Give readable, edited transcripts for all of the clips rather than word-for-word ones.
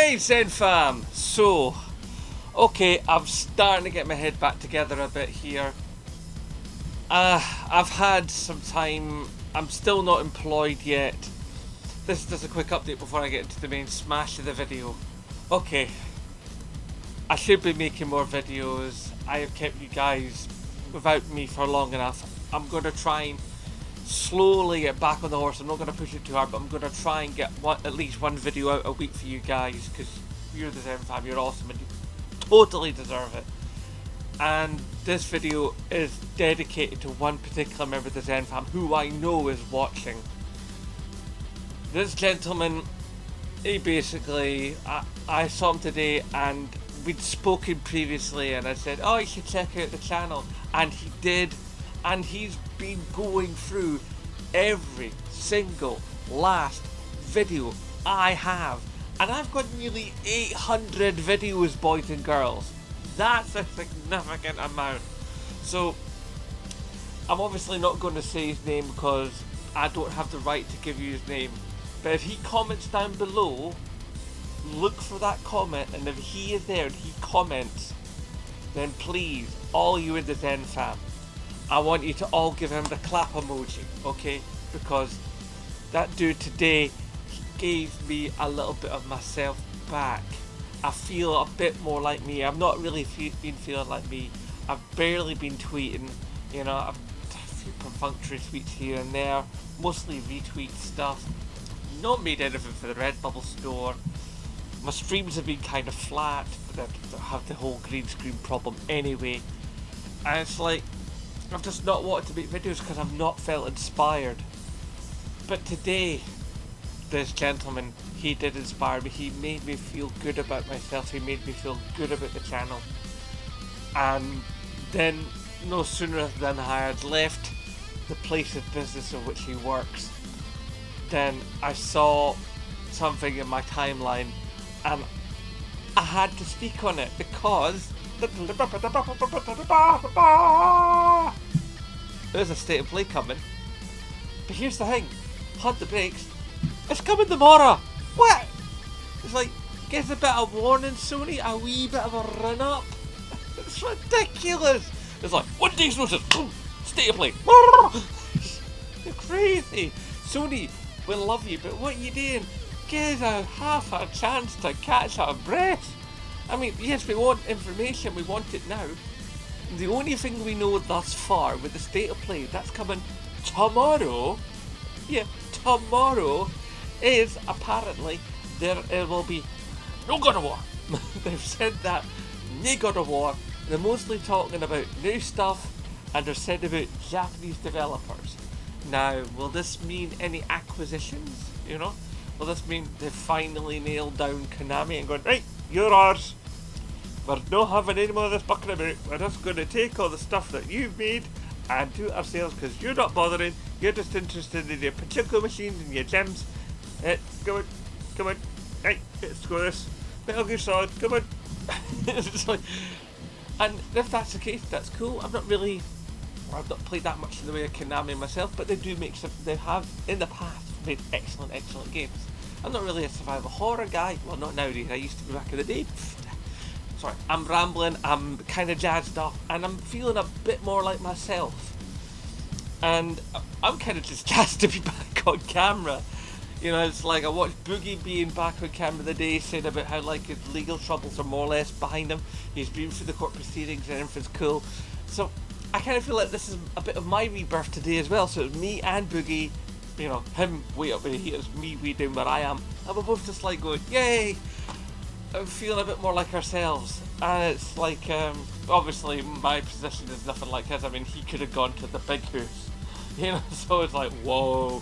Hey Zen fam! So, okay, I'm starting to get my head back together a bit here. I've had some time, I'm still not employed yet. This is just a quick update before I get into the main smash of the video. Okay, I should be making more videos. I have kept you guys without me for long enough. I'm going to try and slowly get back on the horse. I'm not going to push it too hard, but I'm going to try and get at least one video out a week for you guys, because you're the Zen fam, you're awesome and you totally deserve it. And this video is dedicated to one particular member of the Zen fam who I know is watching. This gentleman, he basically, I saw him today and we'd spoken previously and I said, oh, you should check out the channel, and he did. And he's been going through every single last video I have. And I've got nearly 800 videos, boys and girls. That's a significant amount. So, I'm obviously not going to say his name because I don't have the right to give you his name. But if he comments down below, look for that comment, and if he is there and he comments, then please, all you in the Zen fam, I want you to all give him the clap emoji, okay? Because that dude today, he gave me a little bit of myself back. I feel a bit more like me. I've not really been feeling like me. I've barely been tweeting, you know, I've a few perfunctory tweets here and there, mostly retweet stuff. Not made anything for the Redbubble store. My streams have been kind of flat, but I have the whole green screen problem anyway. And it's like, I've just not wanted to make videos because I've not felt inspired. But today, this gentleman, he did inspire me. He made me feel good about myself. He made me feel good about the channel. And then, no sooner than I had left the place of business in which he works, then I saw something in my timeline and I had to speak on it because there's a state of play coming. But here's the thing, hunt the brakes, it's coming tomorrow. What? It's like, gives a bit of warning, Sony, a wee bit of a run up. It's ridiculous. It's like, 1 day's notice, boom, state of play. You're crazy. Sony, we love you, but what are you doing? Give us half a chance to catch our breath. I mean, yes, we want information, we want it now. The only thing we know thus far with the state of play that's coming tomorrow, yeah, tomorrow, is apparently there will be no God of War. They've said that, no God of War. They're mostly talking about new stuff and they're said about Japanese developers. Now, will this mean any acquisitions, you know? Will this mean they've finally nailed down Konami and going, right, you're ours. We're not having any more of this bucking about. We're just going to take all the stuff that you've made and do it ourselves because you're not bothering. You're just interested in your pachinko machines and your gems. Come on. Right, let's go this. Metal Gear Solid, come on. It's like, and if that's the case, that's cool. I've not played that much in the way of Konami myself, but they do make some, they have in the past made excellent games. I'm not really a survival horror guy, well, not nowadays, I used to be back in the day. Sorry, I'm rambling, I'm kind of jazzed up, and I'm feeling a bit more like myself. And I'm kind of just jazzed to be back on camera. You know, it's like I watched Boogie being back on camera the day, saying about how like his legal troubles are more or less behind him. He's been through the court proceedings and everything's cool. So I kind of feel like this is a bit of my rebirth today as well. So it's me and Boogie, you know, him way up where he is, me way down where I am. And we're both just like going, yay! I'm feeling a bit more like ourselves. And it's like, obviously my position is nothing like his. I mean, he could have gone to the big house. You know, so it's like, whoa.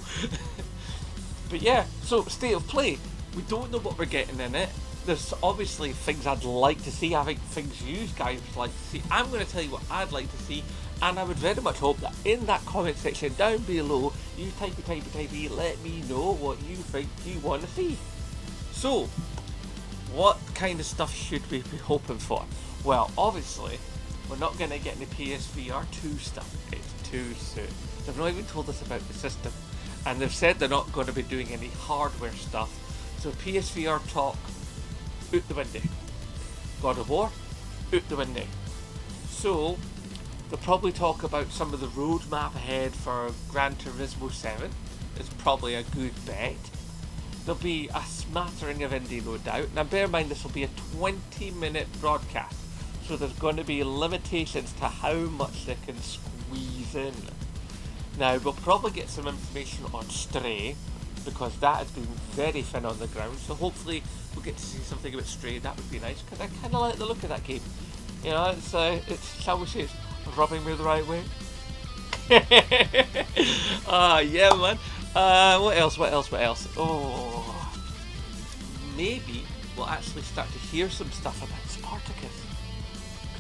But yeah, so state of play. We don't know what we're getting in it. There's obviously things I'd like to see. I think things you guys would like to see. I'm going to tell you what I'd like to see. And I would very much hope that in that comment section down below, you typey, let me know what you think you want to see. So, what kind of stuff should we be hoping for? Well, obviously, we're not going to get any PSVR 2 stuff. It's too soon. They've not even told us about the system. And they've said they're not going to be doing any hardware stuff. So PSVR talk out the window. God of War, out the window. So, they'll probably talk about some of the roadmap ahead for Gran Turismo 7. It's probably a good bet. There'll be a smattering of indie, no doubt. Now, bear in mind, this will be a 20-minute broadcast, so there's going to be limitations to how much they can squeeze in. Now, we'll probably get some information on Stray, because that has been very thin on the ground, so hopefully we'll get to see something about Stray. That would be nice, because I kind of like the look of that game. You know, it's shall we say, it's rubbing me the right way. Yeah, man. What else? Oh, maybe we'll actually start to hear some stuff about Spartacus.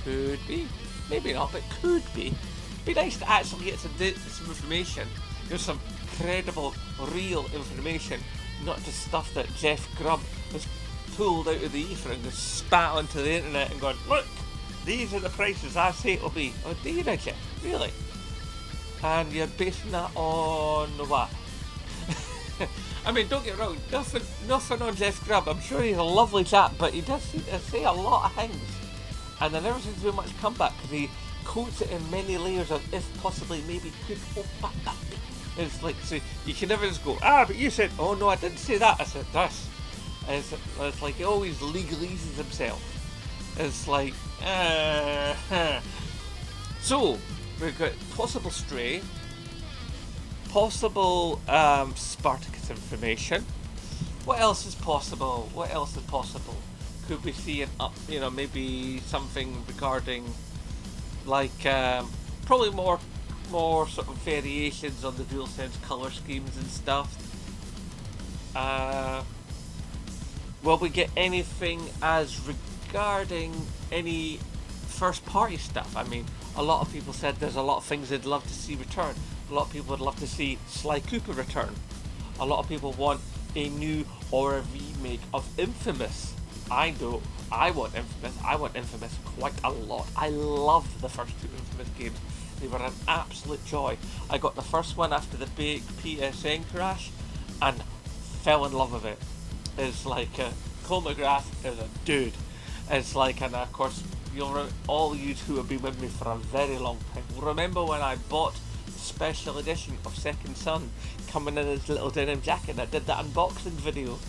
Could be, maybe not, but could be. Be nice to actually get some information. There's some credible, real information, not just stuff that Jeff Grubb has pulled out of the ether and just spat onto the internet and gone, look, these are the prices I say it'll be. Oh, do you, Jeff? Really? And you're basing that on what? I mean, don't get me wrong, nothing on Jeff Grubb. I'm sure he's a lovely chap, but he does seem to say a lot of things. And there never seems to be much comeback, because he quotes it in many layers of if possibly, maybe, could, oh, that. It's like, so you can never just go, but you said, oh no, I didn't say that, I said this. It's like he always legalese himself. It's like, So, we've got possible Stray, possible Spartacus information. What else is possible? Could we see maybe something regarding, like, probably more sort of variations on the DualSense color schemes and stuff. Will we get anything as regarding any first party stuff? I mean, a lot of people said there's a lot of things they'd love to see return. A lot of people would love to see Sly Cooper return. A lot of people want a new or a remake of Infamous. I want Infamous. I want Infamous quite a lot. I love the first two Infamous games. They were an absolute joy. I got the first one after the big PSN crash and fell in love with it. It's like Cole McGrath is a dude. It's like, and of course, all you who have been with me for a very long time will remember when I bought the special edition of Second Son coming in his little denim jacket. I did that unboxing video.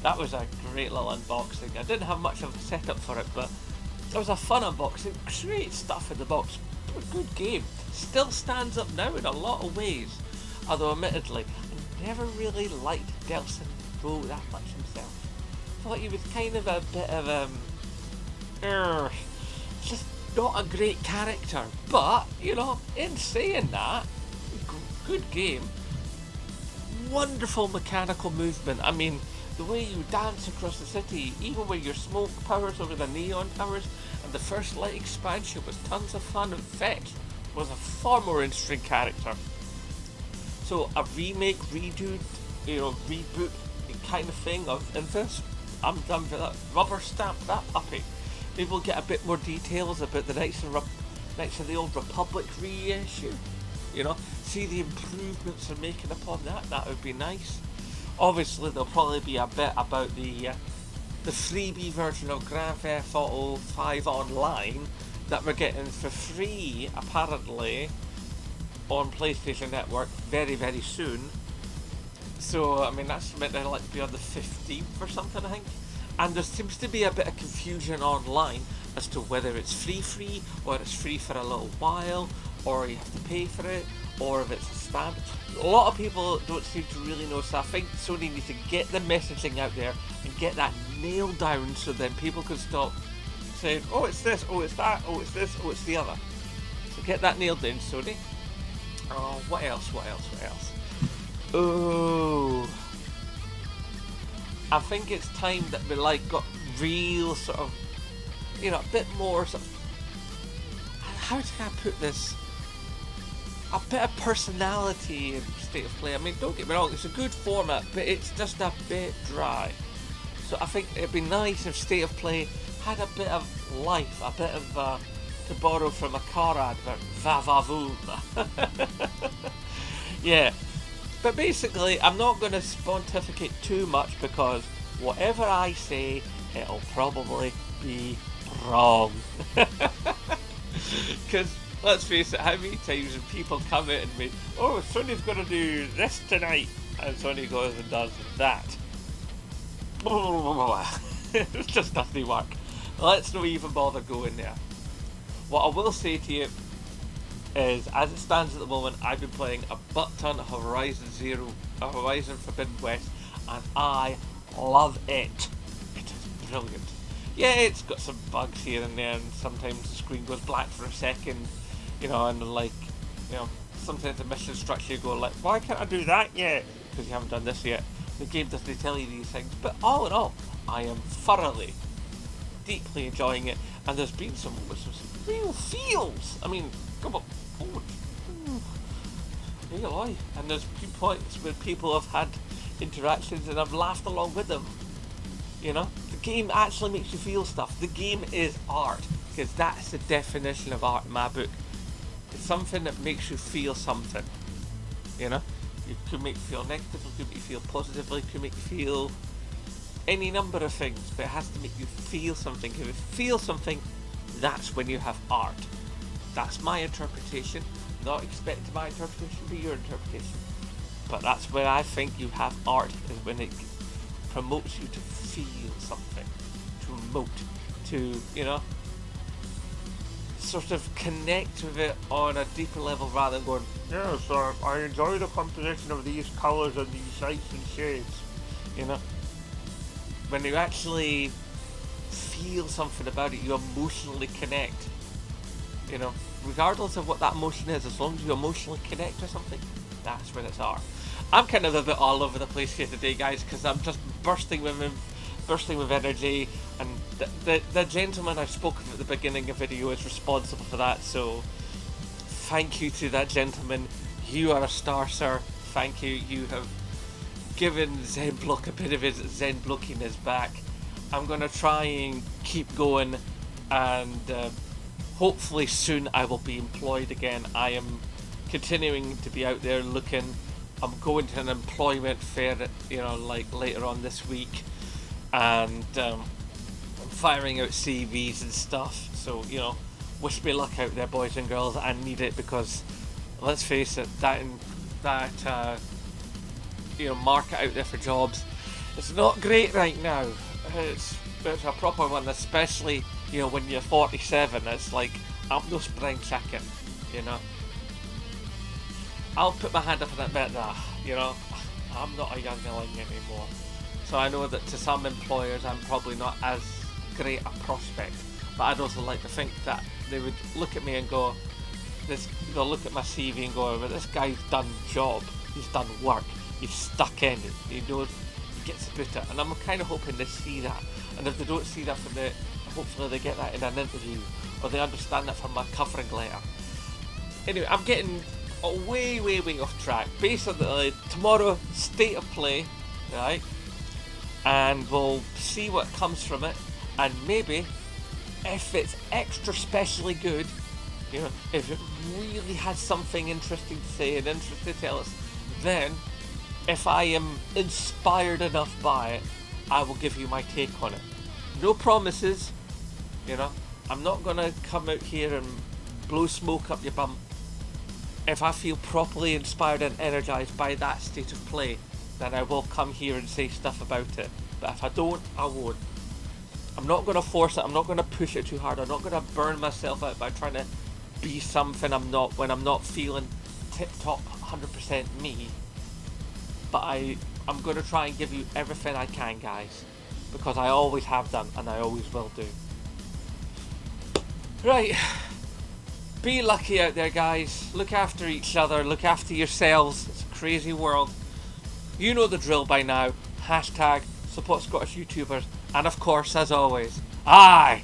That was a great little unboxing. I didn't have much of a setup for it, but it was a fun unboxing. Great stuff in the box. A good game. Still stands up now in a lot of ways. Although admittedly, I never really liked Delson Rowe that much himself. Thought he was kind of a bit of just not a great character. But, in saying that, good game. Wonderful mechanical movement. I mean, the way you dance across the city, even with your smoke powers over the neon towers, and the first light expansion was tons of fun, and Fetch was a far more interesting character. So a remake, redo, reboot kind of thing of Infamous, I'm done for that. Rubber stamp that puppy. Maybe we'll get a bit more details about the Knights of the Old Republic reissue. See the improvements they're making upon that. That would be nice. Obviously, there'll probably be a bit about the freebie version of Grand Theft Auto 5 Online that we're getting for free, apparently, on PlayStation Network very, very soon. So, I mean, that's meant to be on the 15th or something, I think. And there seems to be a bit of confusion online as to whether it's free, or it's free for a little while, or you have to pay for it, or if it's a standard. A lot of people don't seem to really know, so I think Sony needs to get the messaging out there and get that nailed down so then people can stop saying, oh, it's this, oh, it's that, oh, it's this, oh, it's the other. So get that nailed down, Sony. Oh, what else? Oh, I think it's time that we got real sort of, a bit more sort of, how can I put this? A bit of personality in State of Play. I mean, don't get me wrong, it's a good format, but it's just a bit dry. So I think it'd be nice if State of Play had a bit of life, a bit of, to borrow from a car advert, va-va-voom. Yeah. But basically, I'm not going to pontificate too much because whatever I say it'll probably be wrong. Because, let's face it, how many times have people come out and be, oh, Sony's going to do this tonight, and Sony goes and does that. It just doesn't work. Let's not even bother going there. What I will say to you is, as it stands at the moment, I've been playing a butt ton of Horizon Forbidden West, and I love it. It is brilliant. Yeah, it's got some bugs here and there, and sometimes the screen goes black for a second, you know, and like, you know, sometimes the mission structure you go like, why can't I do that yet? Because you haven't done this yet. The game doesn't tell you these things, but all in all, I am thoroughly, deeply enjoying it, and there's been some real feels. I mean, come on, lie. And there's been points where people have had interactions and I've laughed along with them. You know, the game actually makes you feel stuff. The game is art, because that's the definition of art in my book. It's something that makes you feel something. You know, it could make you feel negatively, it could make you feel positively, it could make you feel any number of things, but it has to make you feel something. If you feel something, that's when you have art. That's my interpretation. Not expecting my interpretation to be your interpretation, but that's where I think you have art, is when it promotes you to feel something, to emote, to, you know, sort of connect with it on a deeper level rather than going, yeah, sir, I enjoy the composition of these colours and these lights and shades. You know, when you actually feel something about it, you emotionally connect. You know, regardless of what that emotion is, as long as you emotionally connect to something, that's when it's art. I'm kind of a bit all over the place here today, guys, because I'm just bursting with energy, and the gentleman I spoke of at the beginning of the video is responsible for that, so thank you to that gentleman. You are a star, sir. Thank you. You have given Zenblock a bit of his Zenblockiness back. I'm going to try and keep going, and hopefully soon I will be employed again. I am continuing to be out there looking. I'm going to an employment fair, you know, like later on this week, and I'm firing out CVs and stuff. So, you know, wish me luck out there, boys and girls. I need it, because let's face it, that you know, market out there for jobs, it's not great right now. It's a proper one, especially, you know, when you're 47. It's like, I'm no spring chicken, you know. I'll put my hand up and admit that, you know, I'm not a youngling anymore. So I know that to some employers I'm probably not as great a prospect, but I'd also like to think that they would look at me and go, they'll look at my CV and go, well, this guy's done job, he's done work, he's stuck in it, he knows, he gets about it. And I'm kind of hoping they see that, and if they don't see that from hopefully they get that in an interview, or they understand that from my covering letter. Anyway, I'm getting way off track. Basically, tomorrow, state of play, right? And we'll see what comes from it, and maybe, if it's extra specially good, you know, if it really has something interesting to say and interesting to tell us, then, if I am inspired enough by it, I will give you my take on it. No promises, you know. I'm not gonna come out here and blow smoke up your bum. If I feel properly inspired and energized by that state of play, then I will come here and say stuff about it. But if I don't, I won't. I'm not going to force it, I'm not going to push it too hard, I'm not going to burn myself out by trying to be something I'm not when I'm not feeling tip-top 100% me. But I'm going to try and give you everything I can, guys. Because I always have done, and I always will do. Right. Be lucky out there, guys. Look after each other. Look after yourselves. It's a crazy world. You know the drill by now. Hashtag support Scottish YouTubers. And of course, as always, aye!